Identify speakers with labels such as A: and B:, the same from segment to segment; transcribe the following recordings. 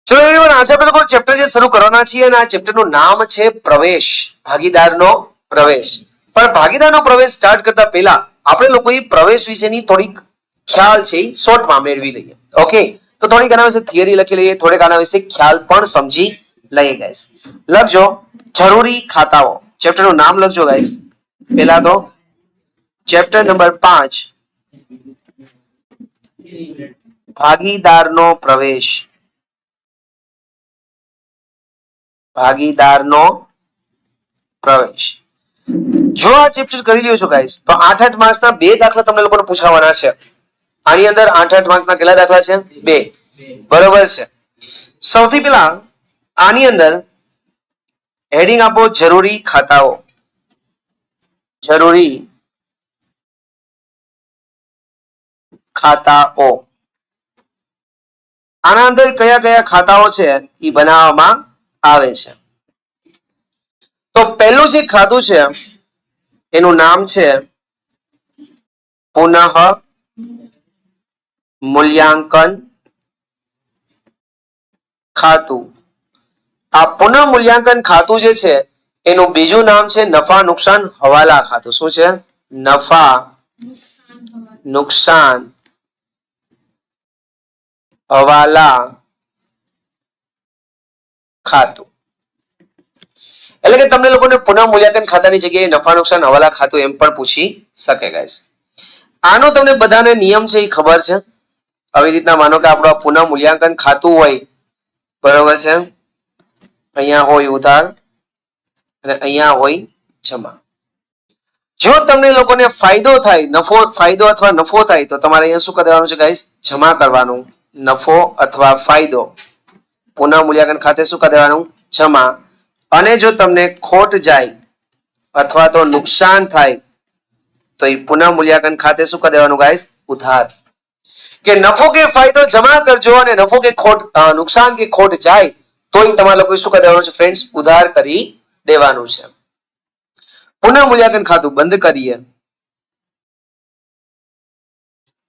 A: ચલો એવરીવન, આજે આપણે લોકો ચેપ્ટર જે શરૂ કરવાના છીએ અને આ ચેપ્ટરનું નામ છે પ્રવેશ, ભાગીદારનો પ્રવેશ. પણ ભાગીદારનો પ્રવેશ સ્ટાર્ટ કરતા પહેલા આપણે લોકોએ પ્રવેશ વિશેની થોડીક ખ્યાલ છે શોર્ટમાં મેળવી લઈએ. ઓકે, તો થોડીક આના વિશે થિયરી લખી લઈએ, થોડીક આના વિશે ખ્યાલ પણ સમજી લઈએ ગાઈસ. લખજો જરૂરી ખાતાઓ, ચેપ્ટરનું નામ લખજો ગાઈસ. પહેલા તો ચેપ્ટર નંબર 5, ભાગીદારનો પ્રવેશ. ભાગીદારનો પ્રવેશ. જો આ ચેપ્ટર કરી જોઈશું ગાઈસ, તો 8 માર્ક્સના 2 દાખલા તમને લોકોને પૂછાવાના છે. આની અંદર 8 માર્ક્સના કેટલા દાખલા છે? 2. બરોબર છે. સૌથી પહેલા આની અંદર હેડિંગ આપો જરૂરી ખાતાઓ. જરૂરી ખાતાઓ. આના અંદર કયા કયા ખાતાઓ છે એ બનાવવામાં આવે છે. તો પહેલું જે ખાતું છે એનું નામ છે પુનઃ મૂલ્યાંકન ખાતું. આ પુનઃ મૂલ્યાંકન ખાતું જે છે એનું બીજું નામ છે નફા નુકસાન હવાલા ખાતું. શું છે? નફા નુકસાન હવાલા ખાતું. એટલે કે તમને લોકોને પુનઃ મૂલ્યાંકન ખાતાની જગ્યાએ નફા નુકસાન હવાલા ખાતું એમ પણ પૂછી શકે ગાઈસ. આનો તમને બધાને નિયમ છે એ ખબર છે. આવી રીતના માનો કે આપણું પુનઃ મૂલ્યાંકન ખાતું હોય, બરોબર છે, અહીંયા હોય ઉધાર અને અહીંયા હોય જમા. જો તમને લોકોને ફાયદો થાય, ફાયદો અથવા નફો થાય, તો તમારે અહીંયા શું કરવાનું છે ગાઈસ? જમા કરવાનું. નફો અથવા ફાયદો પુનઃ મૂલ્યાંકન ખાતે શું કરી દેવાનું? જમા. અને જો તમને ખોટ જાય અથવા તો નુકસાન થાય તો એ પુનઃ મૂલ્યાંકન ખાતે શું કરી દેવાનું ગાઈસ? ઉધાર. કે નફો કે ફાયદો જમા કરજો અને નફો કે ખોટ, નુકસાન કે ખોટ જાય તો તમારે લોકો શું કરી દેવાનું છે ફ્રેન્ડ્સ? ઉધાર કરી દેવાનું છે. પુનઃ મૂલ્યાંકન ખાતું બંધ કરીએ.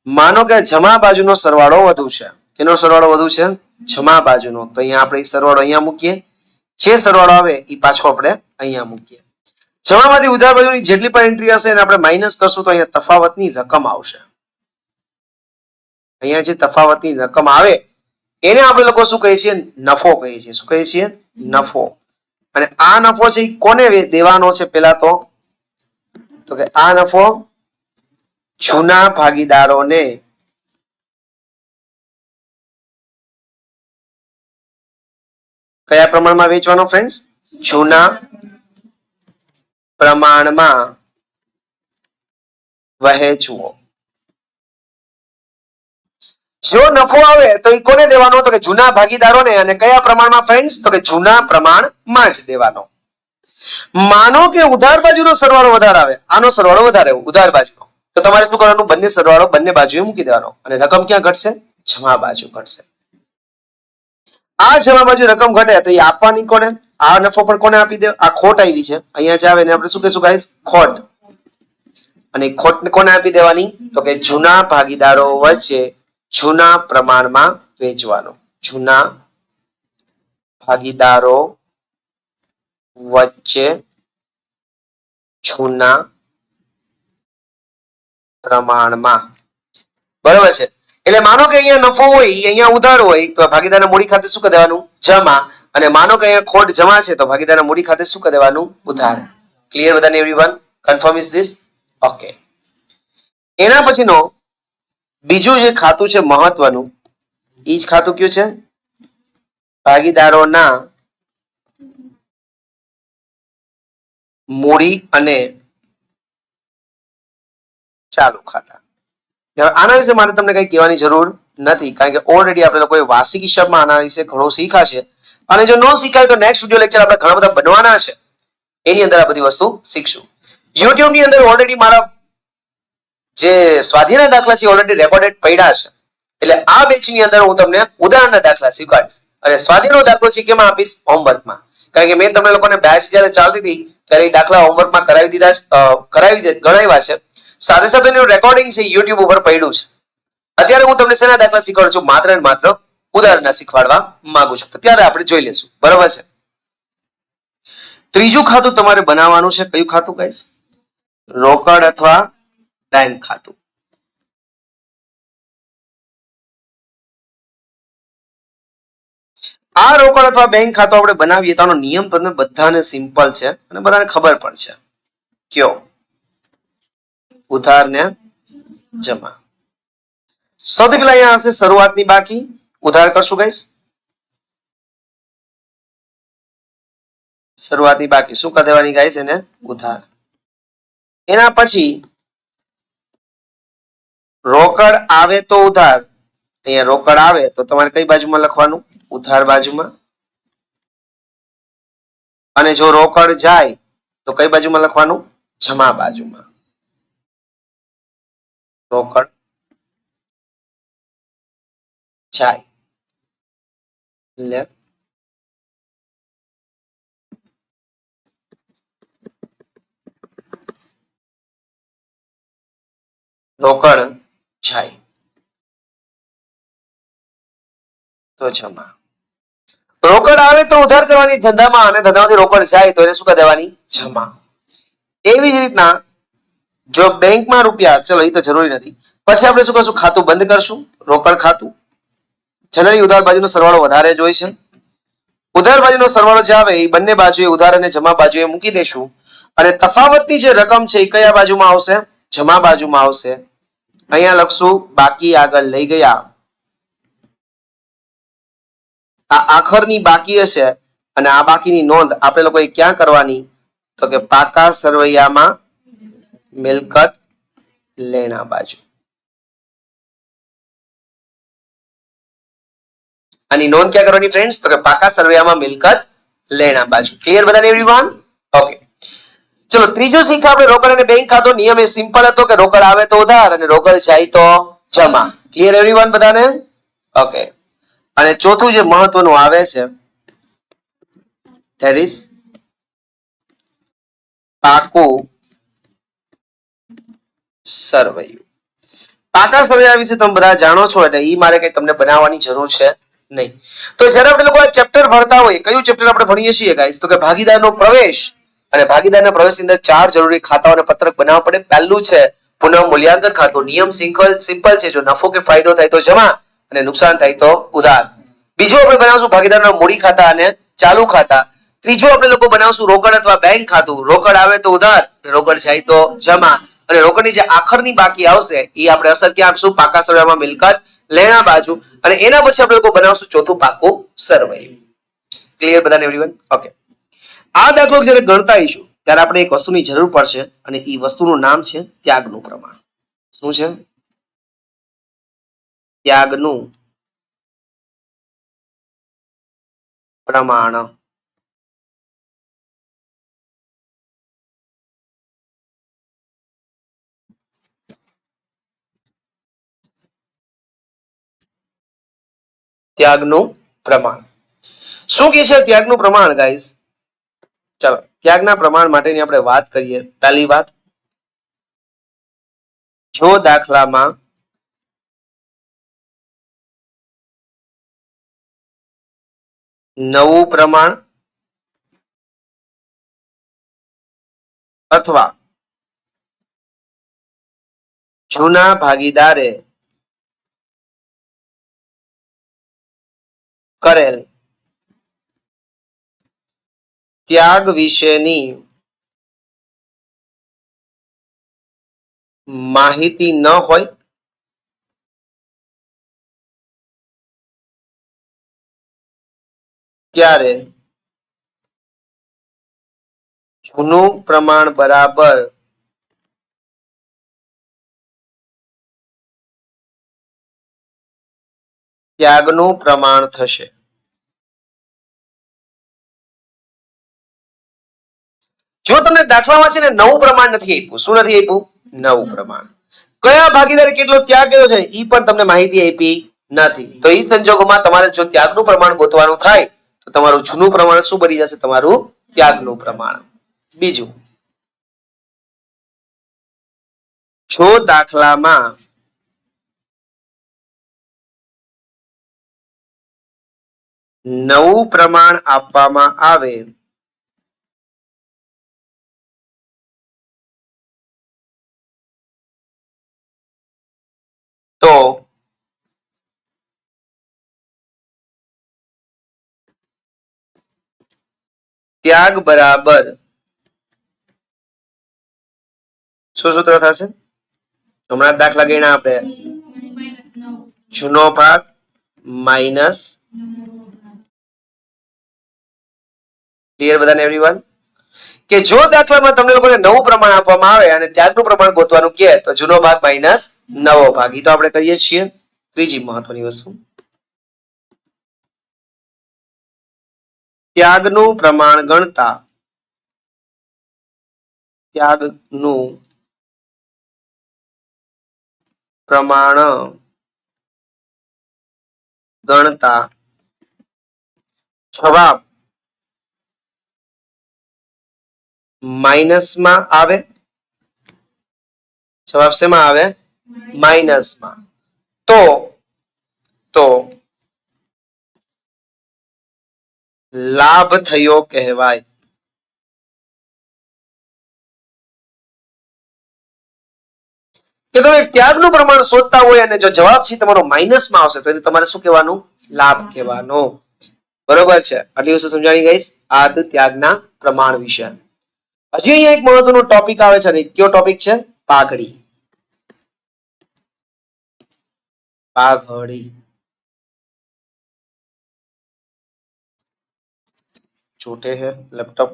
A: માનો કે જમા બાજુનો સરવાળો વધુ છે. કેનો સરવાળો વધુ છે? જમા બાજુનો. તો અહીંયા આપણે સરવાળો અહીંયા મૂકીએ. જે સરવાળો આવે એ પાછો આપણે અહીંયા મૂકીએ. જમામાંથી ઉધાર બાજુની જેટલી પણ એન્ટ્રી હશે એને આપણે માઇનસ કરશું તો અહીંયા તફાવતની રકમ આવશે. અહીંયા જે તફાવતની રકમ આવે એને આપણે લોકો શું કહીએ છીએ? નફો કહીએ છીએ. શું કહીએ છીએ? નફો. અને આ નફો છે એ કોને દેવાનો છે? પેલા તો કે આ નફો જૂના ભાગીદારોને કયા પ્રમાણમાં વેચવાનો ફ્રેન્ડ્સ? જૂના પ્રમાણમાં વહેંચવો. જો નફો આવે તો એ કોને દેવાનો? તો કે જૂના ભાગીદારોને. અને કયા પ્રમાણમાં ફ્રેન્ડ્સ? તો કે જૂના પ્રમાણમાં જ દેવાનો. માનો કે ઉધાર બાજુનો સરવાળો વધારે આવે, આનો સરવાળો વધારે આવે ઉધાર બાજુનો, તો તમારે શું કરવાનું? બંને સરવાળો બંને બાજુએ મૂકી દેવાનો. અને રકમ ક્યાં ઘટશે? જમા બાજુ ઘટશે. આ જમા બાજુ રકમ ઘટે તો એ આપવાની કોને? આ નફો પણ કોને આપી દે? આ ખોટ આવી છે અહીંયા જ આવે ને આપણે શું કહીશું ગાઈસ? ખોટ. અને ખોટ કોને આપી દેવાની? તો કે જૂના ભાગીદારો વચ્ચે જૂના પ્રમાણમાં વેચવાનો. જૂના ભાગીદારો વચ્ચે જૂના પ્રમાણમાં. બરોબર છે. એટલે માનો કે અહીંયા નફો હોય, અહીંયા ઉધાર હોય, તો ભાગીદારના મૂડી ખાતે શું કરી દેવાનું? જમા. અને માનો કે અહીંયા ખોટ જમા છે તો ભાગીદારના મૂડી ખાતે શું કરી દેવાનું? ઉધાર. ક્લિયર બધાને everyone? Confirm is this? Okay. એના પછીનો બીજું જે ખાતું છે મહત્વનું, એ જ ખાતું કયું છે? ભાગીદારોના મૂડી અને ચાલુ ખાતા. આના વિશે મારે તમને કઈ કહેવાની જરૂર નથી, કારણ કે ઓલરેડી આપણે લોકોએ વાર્ષિક હિસાબમાં આના વિશે ઘણું શીખા છે. અને જો ન શીખાય તો નેક્સ્ટ વિડિયો લેક્ચર આપણે ઘણા બધા બનવાના છે, એની અંદર આ બધી વસ્તુ શીખશું. યુટ્યુબ ની અંદર ઓલરેડી મારા જે સ્વાધ્યાયના દાખલા છે ઓલરેડી રેકોર્ડેડ પડ્યા છે. એટલે આ બેચની અંદર હું તમને ઉદાહરણના દાખલા શીખવાડીશ. અને સ્વાધ્યાયનો દાખલો છે કેમાં આપીશ? હોમવર્કમાં. કારણ કે મેં તમને લોકોને બેચ જ્યારે ચાલતી હતી ત્યારે એ દાખલા હોમવર્કમાં ગણાવ્યા છે. સાથે સાથે એનું રેકોર્ડિંગ છે યુટ્યુબ ઉપર પડ્યું છે. અત્યારે હું તમને શેના દાખલા શીખવાડું છું? માત્ર ને માત્ર ઉદાહરણ શીખવાડવા માંગુ છું, તો ત્યારે આપણે જોઈ લેશું. બરાબર છે. ત્રીજું ખાતું તમારે બનાવવાનું છે. કયું ખાતું ગાઈસ? રોકડ અથવા બેંક ખાતું. આ રોકડ અથવા બેંક ખાતું આપણે બનાવીએ તો આનો નિયમ તમને બધાને સિમ્પલ છે અને બધાને ખબર પણ છે. કયો? ઉધાર ને જમા. સૌથી પહેલા અહીંયા હશે શરૂઆતની બાકી. ઉધાર કરશું ગાઈસ. શરૂઆતની બાકી શું કરી દેવાની ગાઈસ? એને ઉધાર. એના પછી રોકડ આવે તો ઉધાર. અહીંયા રોકડ આવે તો તમારે કઈ બાજુમાં લખવાનું? ઉધાર બાજુમાં. અને જો રોકડ જાય તો કઈ બાજુમાં લખવાનું? જમા બાજુમાં. રોકડ જાય એટલે રોકડ જાય તો જમા. રોકડ આવે તો ઉધાર કરવાની ધંધામાં, અને ધંધામાંથી રોકડ જાય તો એને શું કરી દેવાની? જમા. એવી જ રીતના જો બેંકમાં રૂપિયા, ચલો એ તો જરૂરી નથી, પછી આપણે શું કરશું? ખાતું બંધ કરશું. રોકડ ખાતું. જનરલી ઉધાર બાજુનો સરવાળો વધારે જ હોય છે. ઉધાર બાજુનો સરવાળો જે આવે એ બંને બાજુએ ઉધાર અને જમા બાજુએ મૂકી દેશું, અને તફાવતની જે રકમ છે એ કયા બાજુમાં આવશે? જમા બાજુમાં આવશે. અહીંયા લખશું બાકી આગળ લઈ ગયા. આ આખરની બાકી હશે અને આ બાકીની નોંધ આપણે લોકોએ ક્યાં કરવાની? તો કે પાકા સરવૈયામાં મિલકત લેણા બાજુ. આની નોંધ ક્યાં કરવાની ફ્રેન્ડ્સ? તો કે પાકા સરવૈયામાં મિલકત લેણા બાજુ. ક્લિયર બધાને એવરીવન? ઓકે. ચલો ત્રીજું શીખા આપણે રોકડ અને બેંક ખાતો. નિયમ એ સિમ્પલ હતો કે રોકડ આવે તો ઉધાર અને રોકડ જાય તો જમા. ક્લિયર એવરીવન બધાને? ઓકે. અને ચોથું જે મહત્વનું આવે છે ધેટ ઇઝ પાકું સરવૈયું. પાકા સરવૈયા વિશે તમે બધા જાણો છો એટલે ઈ મારે કઈ તમને બનાવવાની જરૂર છે નહીં. તો જ્યારે આપણે લોકો આ ચેપ્ટર ભણતા હોય, કયું ચેપ્ટર આપણે ભણીએ છીએ ગાઈસ? તો કે ભાગીદારનો પ્રવેશ. અને ભાગીદારના પ્રવેશની અંદર 4 જરૂરી ખાતાઓ અને પત્રક બનાવવા પડે. પહેલું છે પુનઃ મૂલ્યાંકન ખાતું. નિયમ સિમ્પલ છે. જો નફો કે ફાયદો થાય તો જમા અને નુકસાન થાય તો ઉધાર. બીજું આપણે બનાવશું ભાગીદારના મૂડી ખાતા અને ચાલુ ખાતા. ત્રીજું આપણે લોકો બનાવશું રોકડ અથવા બેંક ખાતું. રોકડ આવે તો ઉધાર, રોકડ જાય તો જમા. અને રોકડની જે આખરની બાકી આવશે એ આપણે અસર ક્યાં આપશું? પાકા સરવૈયામાં મિલકત લેણા બાજુ. અને એના પછી આપણે લોકો બનાવશું ચોથું પાકું સરવૈયું. ક્લિયર બધાને એવરીવન? ઓકે. આ દાખલો જ્યારે ગણતા આવીશું ત્યારે આપણે એક વસ્તુની જરૂર પડશે, અને એ વસ્તુનું નામ છે ત્યાગનું પ્રમાણ. શું છે? ત્યાગનું પ્રમાણ. ત્યાગનું પ્રમાણ શું કે છે? ત્યાગનું પ્રમાણ ગાઈસ, ચાલો ત્યાગના પ્રમાણ માટેની આપણે વાત કરીએ. પહેલી વાત, જો દાખલામાં નવું પ્રમાણ અથવા જૂના ભાગીદારે કરેલ ત્યાગ વિશેની માહિતી ન હોય ત્યારે જૂનું પ્રમાણ બરાબર ત્યાગનું પ્રમાણ થશે. જો તમને દાખલામાં છે ને નવું પ્રમાણ નથી આપ્યું. શું નથી આપ્યું? નવું પ્રમાણ. કયા ભાગીદારે કેટલો ત્યાગ કર્યો છે એ પણ તમને માહિતી આપી નથી. તો એ સંજોગોમાં તમારે જો ત્યાગનું પ્રમાણ ગોતવાનું થાય તો તમારું જૂનું પ્રમાણ શું બની જશે? તમારું ત્યાગનું પ્રમાણ. બીજું, જો દાખલામાં નવું પ્રમાણ આપવામાં આવે તો ત્યાગ બરાબર શું સૂત્ર થશે? હમણાં દાખલા ગણ્યા આપણે, જૂનો ભાગ માઇનસ, ક્લિયર બધાને એવરીવન? કે જો દાખલામાં તમને લોકોને નવું પ્રમાણ આપવામાં આવે અને ત્યાગનું પ્રમાણ ગોતવાનું કહે તો જૂનો ભાગ માઇનસ નવો ભાગ. એ તો આપણે કરીએ છીએ. ત્રીજી મહત્વની વસ્તુ, ત્યાગનું પ્રમાણ ગણતા જવાબ માઇનસમાં આવે. જવાબ શેમાં આવે? માઇનસમાં. તો લાભ થયો કહેવાય. કે તમે ત્યાગનું પ્રમાણ શોધતા હોય અને જો જવાબ છે તમારો માઇનસમાં આવશે તો એને તમારે શું કહેવાનું? લાભ કહેવાનો. બરોબર છે? આટલી વસ્તુ સમજાણી ગઈ આદ ત્યાગના પ્રમાણ વિશે. હજી અહીંયા એક મહત્વનો ટોપિક આવે છે. કયો ટોપિક છે? પાઘડી. પાઘડી છૂટે હે લેપટોપ.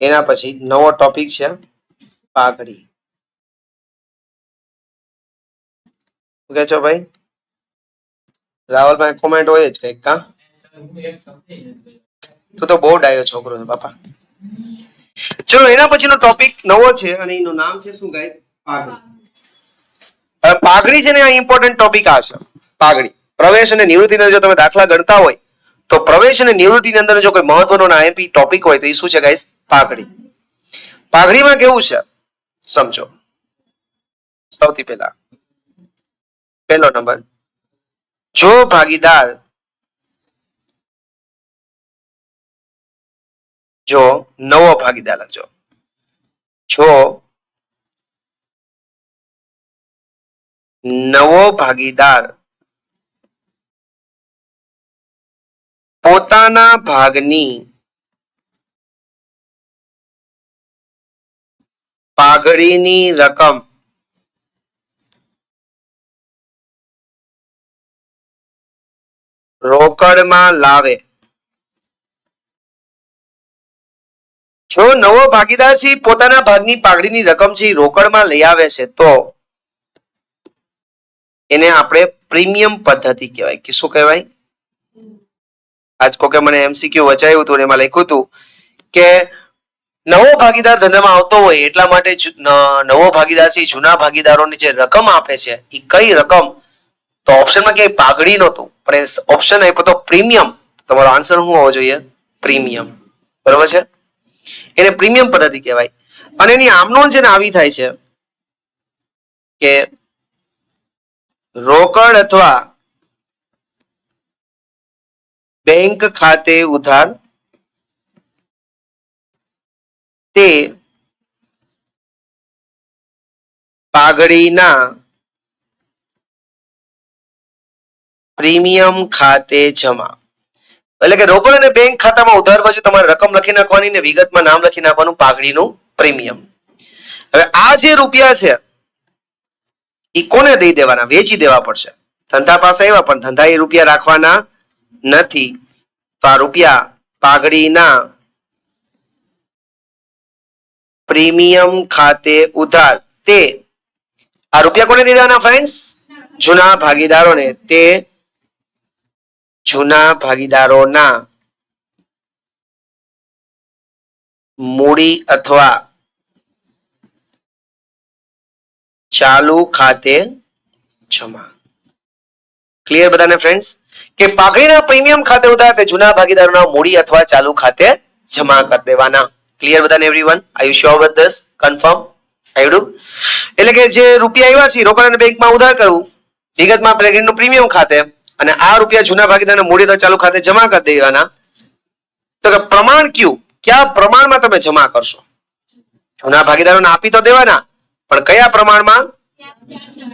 A: એના પછી નવો ટોપિક છે પાઘડી. શું કહે છો ભાઈ? રાહુલભાઈ કોમેન્ટ હોય જ કઈક કા? તું તો બહુ ડાયો છોકરો છે બાપા. ચલો એના પછીનો ટોપિક નવો છે અને એનું નામ છે શું ગાઈસ? પાઘડી. હવે પાઘડી છે ને આ ઇમ્પોર્ટન્ટ ટોપિક આ છે. પાઘડી પ્રવેશ અને નિવૃત્તિના જો તમે દાખલા ગણતા હોય તો પ્રવેશ અને નિવૃત્તિની અંદર જો કોઈ મહત્વનો આઈએમપી ટોપિક હોય તો એ શું છે ગાઈસ? પાઘડી. પાઘડીમાં કેવું છે સમજો. સૌથી પહેલા પહેલો નંબર, જો ભાગીદાર જો નવો ભાગીદાર લખજો. જો નવો ભાગીદાર પોતાના ભાગની પાઘડીની રકમ રોકડમાં લાવે. જો નવો ભાગીદાર છે પોતાના ભાગની પાઘડીની રકમ છે રોકડમાં લઈ આવે છે તો એને આપણે પ્રીમિયમ પદ્ધતિ કહેવાય. કે શું કહેવાય? આજ કોકે મને એમસીક્યુ વચાવ્યું હતું એમાં લખ્યું હતું કે નવો ભાગીદાર ધંધામાં આવતો હોય એટલા માટે નવો ભાગીદાર છે જૂના ભાગીદારોને જે રકમ આપે છે એ કઈ રકમ? તો ઓપ્શનમાં ક્યાંય પાઘડી નહોતું પણ ઓપ્શન આપ્યો તો પ્રીમિયમ. તમારો આન્સર શું હોવો જોઈએ? પ્રીમિયમ. બરોબર છે? એને પ્રીમિયમ પદ્ધતિ કહેવાય. અને એની આમનોંધ છે ને આવી થાય છે કે રોકડ અથવા બેંક ખાતે ઉધાર તે પાઘડીના પ્રીમિયમ ખાતે જમા. એટલે કે રોકડ અને બેંક ખાતામાં ઉધાર બાજુ તમારે રકમ લખી નાખવાની ને વિગતમાં નામ લખી નાખવાનું પાઘડીનું પ્રીમિયમ. હવે આ જે રૂપિયા છે એ કોને દઈ દેવાના? વેચી દેવા પડશે. ધંધા પાસે આવ્યા પણ ધંધા એ રૂપિયા રાખવાના નથી. તો આ રૂપિયા પાઘડીના પ્રીમિયમ ખાતે ઉધાર તે આ રૂપિયા કોને દઈ દેવાના ફ્રેન્ડ્સ? જૂના ભાગીદારોને. તે જૂના ભાગીદારોના મૂડી અથવા ચાલુ ખાતે જમા. ક્લિયર બધાને ફ્રેન્ડ્સ? કે પાઘડીના પ્રીમિયમ ખાતે ઉધાર તે જૂના ભાગીદારોના મૂડી અથવા ચાલુ ખાતે જમા કરી દેવાના. ક્લિયર બધાને everyone? Are you sure with this? Confirm? આવડું? એટલે કે જે રૂપિયા આવ્યા છે રોકડ અને બેંકમાં ઉધાર કરવું, વિગતમાં પાઘડીનું પ્રીમિયમ ખાતે અને આ રૂપિયા જૂના ભાગીદારના મૂડી અથવા ચાલુ ખાતે જમા કરી દેવાના. તો કે પ્રમાણ કયું, કયા પ્રમાણમાં તમે જમા કરશો? જૂના ભાગીદારોને આપી તો દેવાના, પણ કયા પ્રમાણમાં?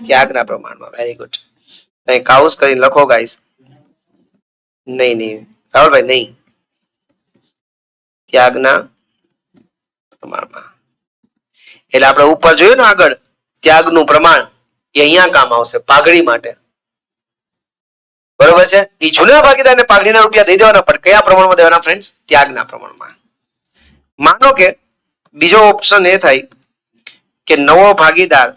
A: ત્યાગના પ્રમાણમાં. Very good. અહીં કાઉસ કરીને લખો ગાઈસ. નહીં રાહુલભાઈ, નહીં. ત્યાગના પ્રમાણમાં. એટલે આપણે ઉપર જોયું ને આગળ ત્યાગનું પ્રમાણ, એ અહીંયા કામ આવશે પાઘડી માટે. બરોબર છે? એ જૂના ભાગીદારને પાઘડીના રૂપિયા દઈ દેવાના, પણ કયા પ્રમાણમાં દેવાના ફ્રેન્ડ્સ? ત્યાગના પ્રમાણમાં. માનો કે બીજો ઓપ્શન એ થાય કે નવો ભાગીદાર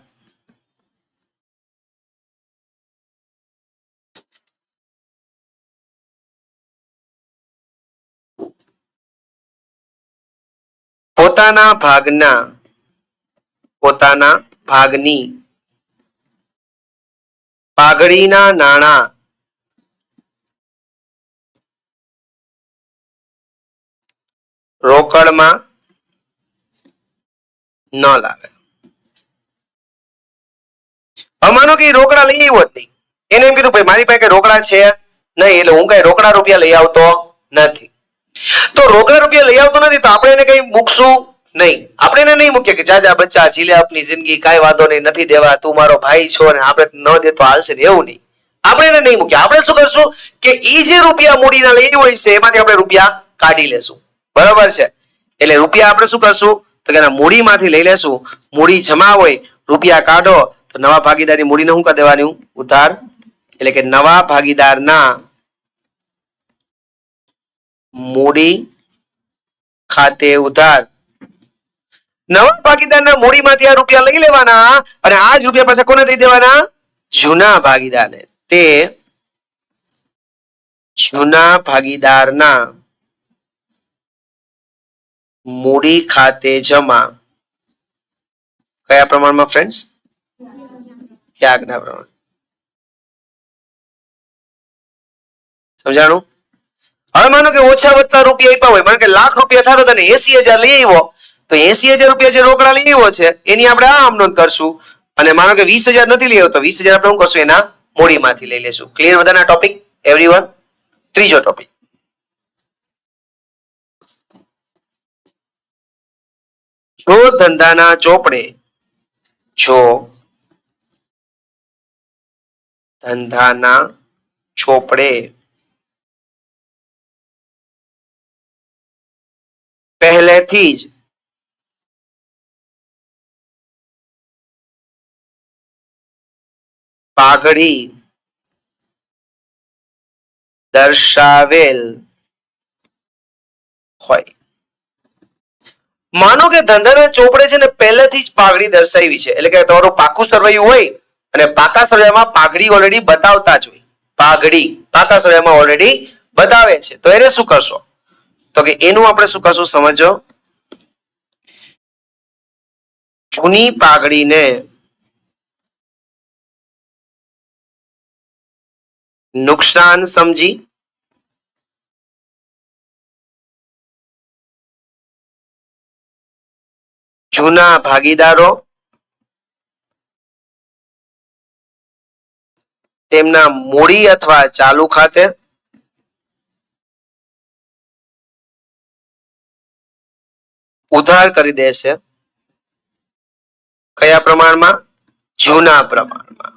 A: પોતાના ભાગની પાઘડીના નાણાં રોકડમાં ન લાવે. માનો કે રોકડા લઈ આવ્યો જ નહીં, એને એમ કીધું ભાઈ મારી પાસે રોકડા છે નહીં, એટલે હું કઈ રોકડા રૂપિયા લઈ આવતો નથી. તો રોકડા રૂપિયા લઈ આવતો નથી, તો આપણે એને કઈ મૂકશું નહીં. આપણે એને નહીં મૂકીએ કે જાજા બચ્ચા જીલે આપની જિંદગી, કાંઈ વાંધો નહીં, નથી દેવા, તું મારો ભાઈ છો ને આપણે ન દે તો હાલશે ને, એવું નહીં. આપણે એને નહીં મૂકીએ. આપણે શું કરશું કે એ જે રૂપિયા મૂડીના લઈ હોય છે એમાંથી આપણે રૂપિયા કાઢી લેશું. બરોબર છે? એટલે રૂપિયા આપણે શું કરશું તો કે મૂડીમાંથી લઈ લેશું. મૂડી જમા હોય, રૂપિયા કાઢો, તો નવા ભાગીદારની મૂડીને શું કરી દેવાની? ઉધાર. એટલે કે નવા ભાગીદારના મૂડી ખાતે ઉધાર. નવા ભાગીદારના મૂડીમાંથી આ રૂપિયા લઈ લેવાના અને આ જ રૂપિયા પાછા કોને દઈ દેવાના? જૂના ભાગીદારને. તે જૂના ભાગીદારના મૂડી ખાતે જમા. કયા પ્રમાણમાં ફ્રેન્ડ્સ? ત્યાગના પ્રમાણ. સમજાણું? હવે માનો કે ઓછા વધતા રૂપિયા આપ્યા હોય, માનો કે લાખ રૂપિયા થતો તને 80,000 લઈ આવ્યો, તો 80,000 રૂપિયા જે રોકડા લઈ આવ્યો છે એની આપણે આ આમ નોંધ કરશું. અને માનો કે 20,000 નથી લઈ આવ્યો, તો 20,000 આપણે શું કરશું? એના મૂડીમાંથી લઈ લેશું. ક્લિયર બધાના ટોપિક એવરીવન? ત્રીજો ટોપિક, જો ધંધાના ચોપડે પહેલેથી જ પાઘડી દર્શાવેલ હોય. માનો કે ધંધાના ચોપડે છે ને પહેલેથી જ પાઘડી દર્શાવી છે, એટલે કે તમારું પાકું સરવૈયું હોય અને પાકા સરવૈયામાં પાઘડી ઓલરેડી બતાવતા જ હોય. પાઘડી પાકા સરવૈયામાં ઓલરેડી બતાવે છે, તો એને શું કરશો? તો કે એનું આપણે શું કરશું સમજો. જૂની પાઘડીને નુકસાન સમજી જૂના ભાગીદારો તેમના મૂડી અથવા ચાલુ ખાતે ઉધાર કરી દેશે. કયા પ્રમાણમાં? જૂના પ્રમાણમાં.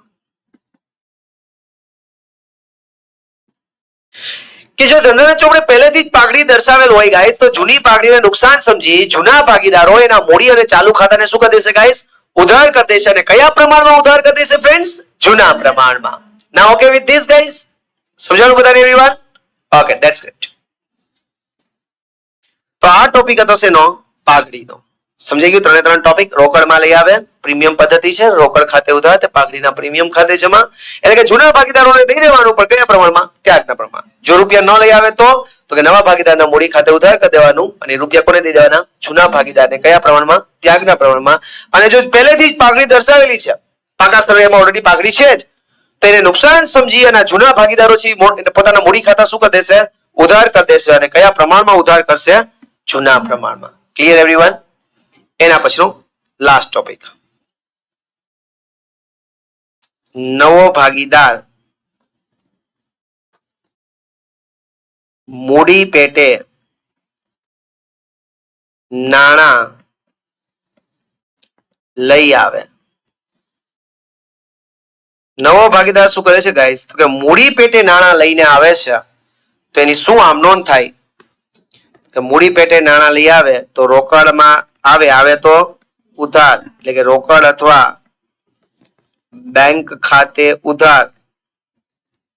A: કે જો ધંધાના ચોપડે પહેલેથી જ પાઘડી દર્શાવેલ હોય ગાઈસ, તો જૂની પાઘડીને નુકસાન સમજી જૂના ભાગીદારો એના મૂડી અને ચાલુ ખાતાને શું કરી દેશે ગાઈસ? ઉધાર કરી દેશે. અને કયા પ્રમાણમાં ઉધાર કરી દેશે ફ્રેન્ડ્સ? જૂના પ્રમાણમાં. નાઉ ઓકે વિથ ધીસ ગાઈસ? સમજાણું બધાને એવરીવન? Okay, that's great. તો આ ટોપિક હતો શેનો? પાઘડીનો. સમજાઈ ગયું? ત્રણે ત્રણ ટોપિક. રોકડમાં લઈ આવે, પ્રીમિયમ પદ્ધતિ છે, રોકડ ખાતે ઉધાર, તે પાઘડીના પ્રીમિયમ ખાતે જમા. એટલે કે જૂના ભાગીદારોને દઈ દેવાનું, પણ કયા પ્રમાણમાં? ત્યાગના પ્રમાણ. જો રૂપિયા ન લઈ આવે તો કે નવા ભાગીદારના મૂડી ખાતે ઉધાર કરી દેવાનું અને રૂપિયા કોને દઈ દેવાના? જૂના ભાગીદારને. કયા પ્રમાણમાં? ત્યાગના પ્રમાણમાં. અને જો પહેલેથી જ પાઘડી દર્શાવેલી છે, પાકા સરવૈયામાં ઓલરેડી પાઘડી છે જ, તો એને નુકસાન સમજી અને જૂના ભાગીદારો છે પોતાના મૂડી ખાતા શું કરી દેશે? ઉધાર કરી દેશે. અને કયા પ્રમાણમાં ઉધાર કરશે? જૂના પ્રમાણમાં. Clear everyone? એના પછીનો લાસ્ટ ટોપિક, નવો ભાગીદાર મૂડી પેટે નાણાં લઈ આવે. નવો ભાગીદાર શું કરે છે ગાઈસ? તો કે મૂડી પેટે નાણાં લઈને આવે છે તો એની શું આમ નોંધ થાય કે મૂડી પેટે નાણાં લઈ આવે તો રોકડમાં આવે તો ઉધાર એટલે કે રોકડ અથવા બેંક ખાતે ઉધાર.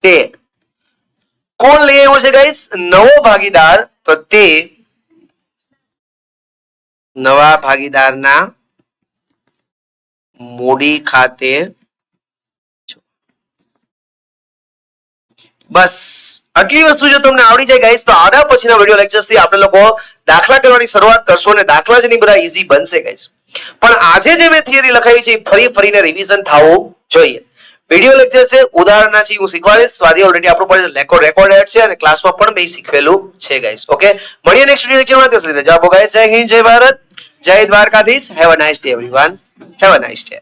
A: તે કોણ લઈ આવ્યો છે ગાઈસ? નવો ભાગીદાર. તો તે નવા ભાગીદારના મૂડી ખાતે. બસ આટલી વસ્તુ જો તમને આવડી જાય ગાઈસ તો આના પછીના વિડિયો લેક્ચર્સ થી આપણે લોકો દાખલા કરવાની શરૂઆત કરશો અને દાખલા જ નહીં બધા ઈઝી બનશે ગાઈસ. પણ આજે જે મેં થિયરી લખાવી છે ફરી ફરીને રિવિઝન થવું જોઈએ. વિડિયો લેક્ચર છે ઉદાહરણના છે હું શીખવાડીશ. સ્વાધ્યાય ઓલરેડી આપણો પર રેકોર્ડેડ છે અને ક્લાસમાં પણ મેં શીખવેલું છે ગાઈસ. ઓકે, મળીએ નેક્સ્ટ વિડિયો લેક્ચરમાં. ત્યાં સુધી રજા આપો ગાઈસ. જય હિન્દ, જય ભારત, જય Dwarkadhish. Have a nice day everyone. Have a nice day.